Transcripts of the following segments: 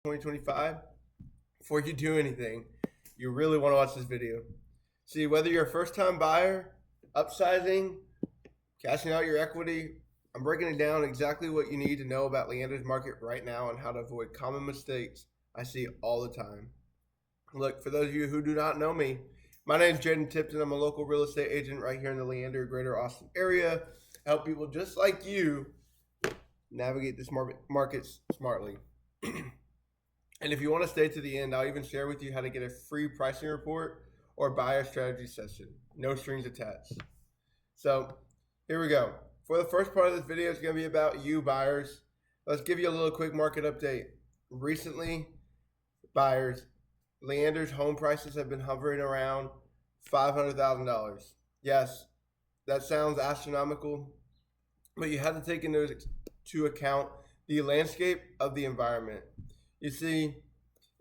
2025, before you do anything, you really want to watch this video. See, whether you're a first time buyer, upsizing, cashing out your equity, I'm breaking it down exactly what you need to know about Leander's market right now and how to avoid common mistakes I see all the time. Look, for those of you who do not know me, my name is Jaden Tipton. I'm a local real estate agent right here in the Leander, greater Austin area. I help people just like you navigate this market smartly. And if you want to stay to the end, I'll even share with you how to get a free pricing report or buyer strategy session. No strings attached. So here we go. For the first part of this video, it's going to be about you buyers. Let's give you a little quick market update. Recently, buyers, Leander's home prices have been hovering around $500,000. Yes, that sounds astronomical, but you have to take into account the landscape of the environment. You see,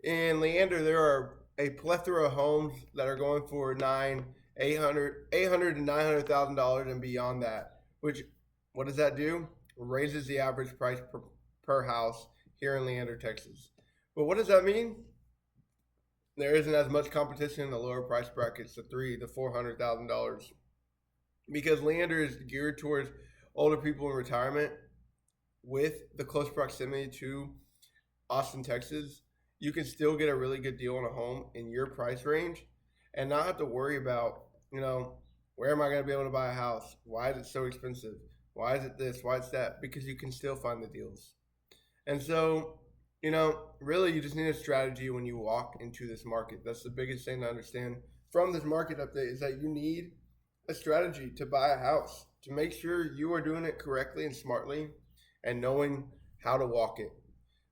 in Leander, there are a plethora of homes that are going for $800,000 to $900,000 and beyond that. Which, what does that do? Raises the average price per house here in Leander, Texas. But what does that mean? There isn't as much competition in the lower price brackets, the $300,000 to $400,000, because Leander is geared towards older people in retirement. With the close proximity to Austin, Texas, you can still get a really good deal on a home in your price range and not have to worry about, where am I going to be able to buy a house? Why is it so expensive? Why is it this? Why is that? Because you can still find the deals. And so, really you just need a strategy when you walk into this market. That's the biggest thing to understand from this market update, is that you need a strategy to buy a house, to make sure you are doing it correctly and smartly and knowing how to walk it.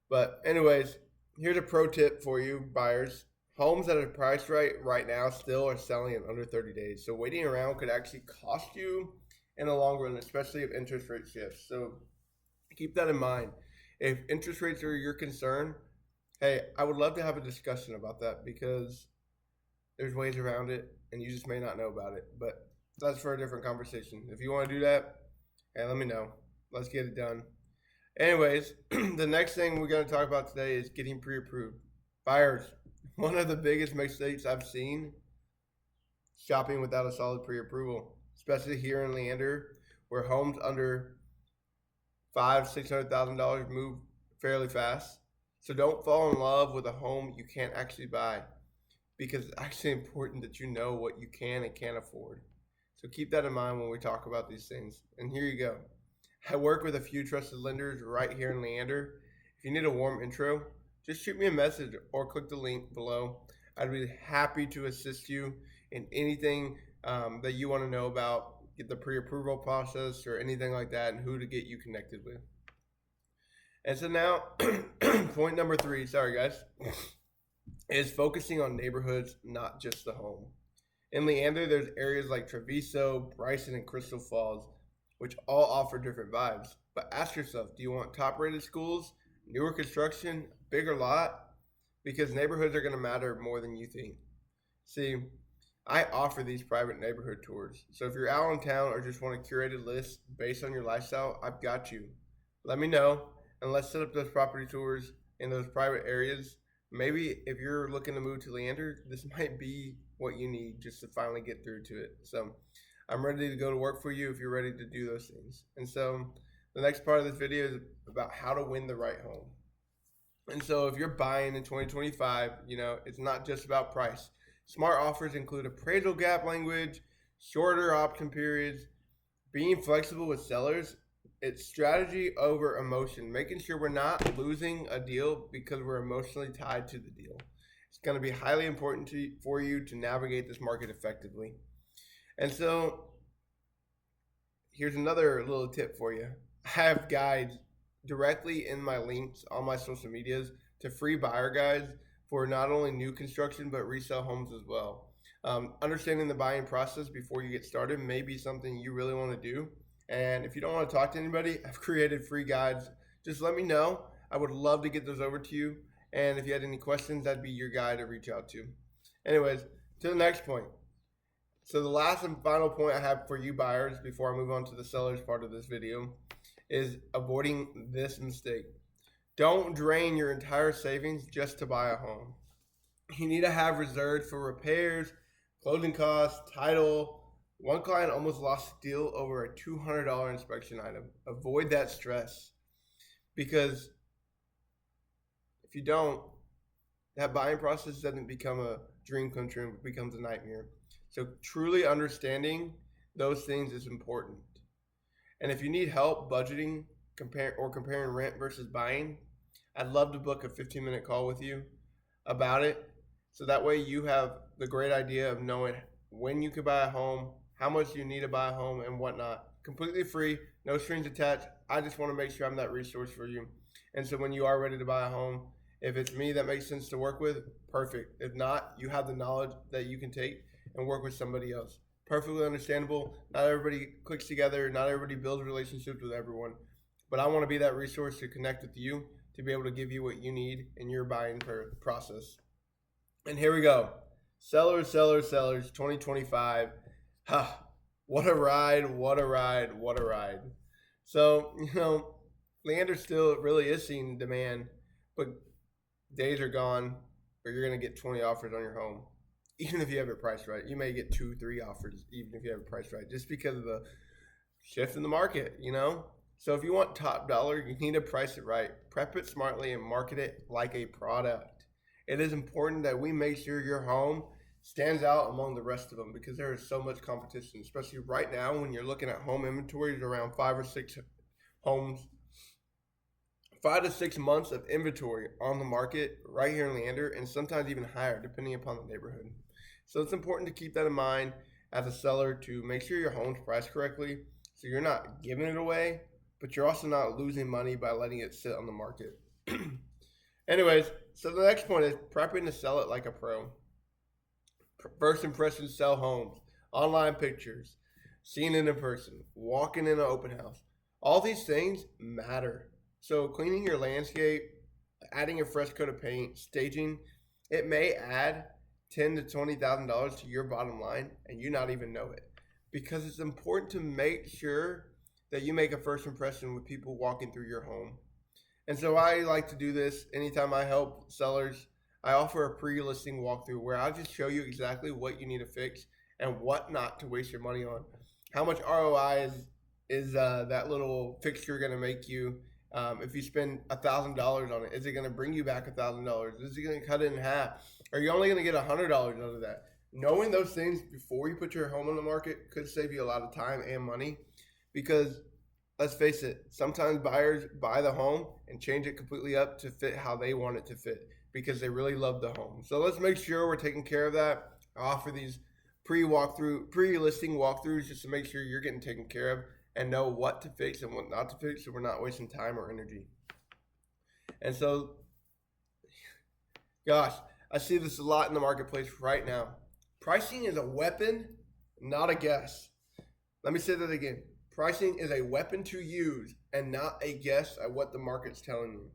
But anyways, here's a pro tip for you buyers. Homes that are priced right now still are selling in under 30 days. So waiting around could actually cost you in the long run, especially if interest rate shifts. So keep that in mind. If interest rates are your concern, hey, I would love to have a discussion about that, because there's ways around it and you just may not know about it. But that's for a different conversation. If you want to do that, hey, let me know. Let's get it done. Anyways, the next thing we're going to talk about today is getting pre-approved. Buyers, one of the biggest mistakes I've seen, shopping without a solid pre-approval, especially here in Leander, where homes under $600,000 move fairly fast. So don't fall in love with a home you can't actually buy, because it's actually important that you know what you can and can't afford. So keep that in mind when we talk about these things. And here you go. I work with a few trusted lenders right here in Leander. If you need a warm intro, just shoot me a message or click the link below. I'd be happy to assist you in anything that you want to know about, get the pre-approval process or anything like that, and who to get you connected with. And so now, point number 3, sorry guys, is focusing on neighborhoods, not just the home. In Leander, there's areas like Treviso, Bryson, and Crystal Falls, which all offer different vibes. But ask yourself, do you want top-rated schools, newer construction, bigger lot? Because neighborhoods are going to matter more than you think. See, I offer these private neighborhood tours. So if you're out in town or just want a curated list based on your lifestyle, I've got you. Let me know, and let's set up those property tours in those private areas. Maybe if you're looking to move to Leander, this might be what you need just to finally get through to it. So I'm ready to go to work for you if you're ready to do those things. And so the next part of this video is about how to win the right home. And so if you're buying in 2025, it's not just about price. Smart offers include appraisal gap language, shorter option periods, being flexible with sellers. It's strategy over emotion, making sure we're not losing a deal because we're emotionally tied to the deal. It's going to be highly important for you to navigate this market effectively. And so here's another little tip for you. I have guides directly in my links on my social medias to free buyer guides for not only new construction but resale homes as well. Understanding the buying process before you get started may be something you really want to do. And if you don't want to talk to anybody, I've created free guides. Just let me know. I would love to get those over to you. And if you had any questions, that'd be your guy to reach out to. Anyways, to the next point. So the last and final point I have for you buyers before I move on to the sellers part of this video is avoiding this mistake. Don't drain your entire savings just to buy a home. You need to have reserves for repairs, closing costs, title. One client almost lost a deal over a $200 inspection item. Avoid that stress because if you don't, that buying process doesn't become a dream come true, it becomes a nightmare. So truly understanding those things is important. And if you need help budgeting comparing rent versus buying, I'd love to book a 15-minute call with you about it. So that way you have the great idea of knowing when you could buy a home, how much you need to buy a home, and whatnot. Completely free, no strings attached. I just want to make sure I'm that resource for you. And so when you are ready to buy a home, if it's me that makes sense to work with, perfect. If not, you have the knowledge that you can take and work with somebody else. Perfectly understandable. Not everybody clicks together. Not everybody builds relationships with everyone. But I want to be that resource to connect with you to be able to give you what you need in your buying process. And here we go. Sellers, 2025. Ha, what a ride, what a ride, what a ride. So, Leander still really is seeing demand, but days are gone where you're going to get 20 offers on your home. Even if you have it priced right, you may get 2-3 offers, even if you have it priced right, just because of the shift in the market, So if you want top dollar, you need to price it right, prep it smartly, and market it like a product. It is important that we make sure your home stands out among the rest of them because there is so much competition, especially right now when you're looking at home inventories around 5 or 6 homes, 5 to 6 months of inventory on the market right here in Leander, and sometimes even higher depending upon the neighborhood. So it's important to keep that in mind as a seller to make sure your home's priced correctly so you're not giving it away, but you're also not losing money by letting it sit on the market. Anyways, so the next point is prepping to sell it like a pro. First impressions sell homes, online pictures, seeing it in person, walking in an open house. All these things matter. So cleaning your landscape, adding a fresh coat of paint, staging, it may add $10,000 to $20,000 to your bottom line and you not even know it. Because it's important to make sure that you make a first impression with people walking through your home. And so I like to do this anytime I help sellers. I offer a pre-listing walkthrough where I just show you exactly what you need to fix and what not to waste your money on. How much ROI is that little fixture going to make you? If you spend $1,000 on it, is it going to bring you back $1,000? Is it going to cut it in half? Are you only going to get $100 out of that? Knowing those things before you put your home on the market could save you a lot of time and money because let's face it, sometimes buyers buy the home and change it completely up to fit how they want it to fit because they really love the home. So let's make sure we're taking care of that. I offer these pre-listing walkthroughs just to make sure you're getting taken care of and know what to fix and what not to fix so we're not wasting time or energy. And so, gosh, I see this a lot in the marketplace right now. Pricing is a weapon, not a guess. Let me say that again. Pricing is a weapon to use and not a guess at what the market's telling you.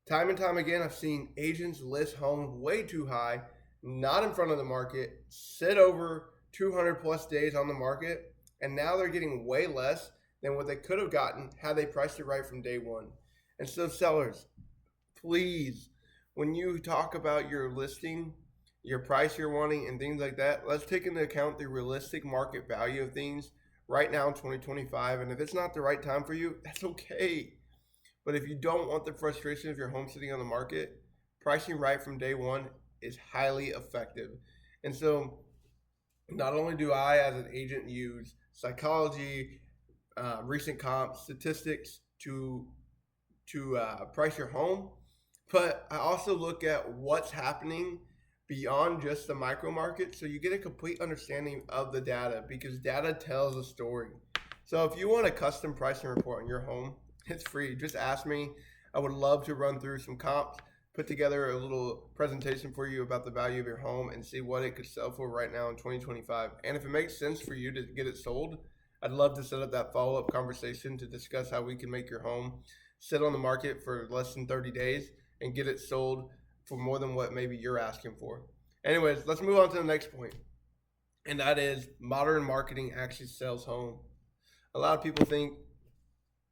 Time and time again, I've seen agents list homes way too high, not in front of the market, sit over 200 plus days on the market, and now they're getting way less than what they could have gotten had they priced it right from day one. And so sellers, please, when you talk about your listing, your price you're wanting and things like that, let's take into account the realistic market value of things right now in 2025. And if it's not the right time for you, that's okay. But if you don't want the frustration of your home sitting on the market, pricing right from day one is highly effective. And so not only do I as an agent use psychology, recent comp statistics to price your home, but I also look at what's happening beyond just the micro market so you get a complete understanding of the data because data tells a story. So if you want a custom pricing report on your home, it's free. Just ask me. I would love to run through some comps, put together a little presentation for you about the value of your home and see what it could sell for right now in 2025. And if it makes sense for you to get it sold, I'd love to set up that follow-up conversation to discuss how we can make your home sit on the market for less than 30 days and get it sold for more than what maybe you're asking for. Anyways, let's move on to the next point. And that is modern marketing actually sells home. A lot of people think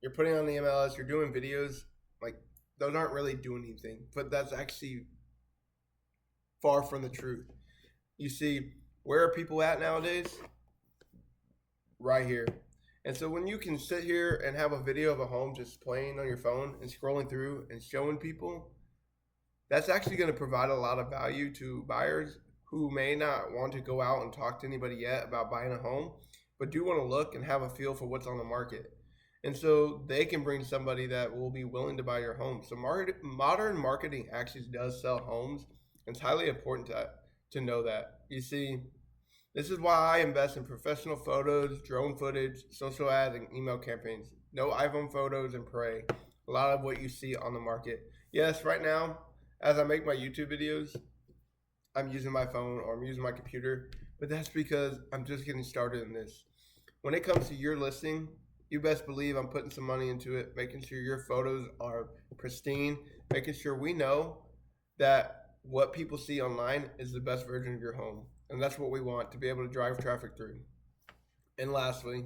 you're putting on the MLS, you're doing videos, like those aren't really doing anything. But that's actually far from the truth. You see, where are people at nowadays? Right here. And so when you can sit here and have a video of a home just playing on your phone and scrolling through and showing people, that's actually going to provide a lot of value to buyers who may not want to go out and talk to anybody yet about buying a home, but do want to look and have a feel for what's on the market. And so they can bring somebody that will be willing to buy your home. So modern marketing actually does sell homes. It's highly important to know that. You see, this is why I invest in professional photos, drone footage, social ads, and email campaigns. No iPhone photos and pray. A lot of what you see on the market. Yes, right now, as I make my YouTube videos, I'm using my phone or I'm using my computer, but that's because I'm just getting started in this. When it comes to your listing, you best believe I'm putting some money into it, making sure your photos are pristine, making sure we know that what people see online is the best version of your home. And that's what we want, to be able to drive traffic through. And lastly,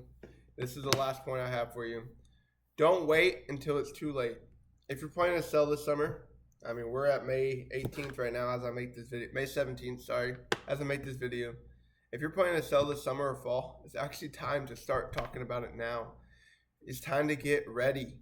this is the last point I have for you. Don't wait until it's too late. If you're planning to sell this summer, I mean, we're at May 18th right now as I make this video. May 17th, sorry, as I make this video. If you're planning to sell this summer or fall, it's actually time to start talking about it now. It's time to get ready,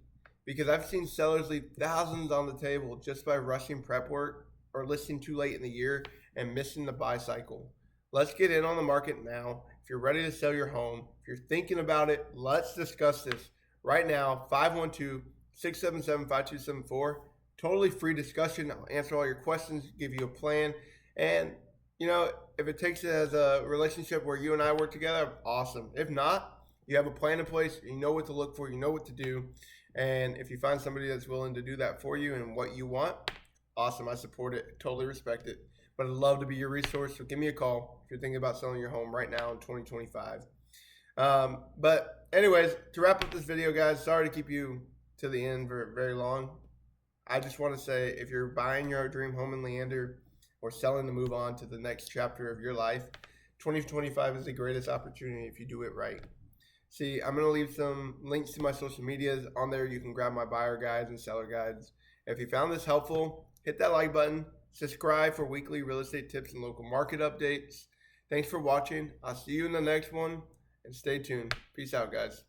because I've seen sellers leave thousands on the table just by rushing prep work or listing too late in the year and missing the buy cycle. Let's get in on the market now. If you're ready to sell your home, if you're thinking about it, let's discuss this right now. 512-677-5274. Totally free discussion. I'll answer all your questions, give you a plan. And, if it takes it as a relationship where you and I work together, awesome. If not, you have a plan in place. You know what to look for. You know what to do. And if you find somebody that's willing to do that for you and what you want, awesome. I support it. Totally respect it. But I'd love to be your resource. So give me a call if you're thinking about selling your home right now in 2025. But anyways, to wrap up this video, guys, sorry to keep you to the end for very long. I just want to say, if you're buying your dream home in Leander or selling to move on to the next chapter of your life, 2025 is the greatest opportunity if you do it right. See, I'm going to leave some links to my social medias. On there, you can grab my buyer guides and seller guides. If you found this helpful, hit that like button. Subscribe for weekly real estate tips and local market updates. Thanks for watching. I'll see you in the next one, and stay tuned. Peace out, guys.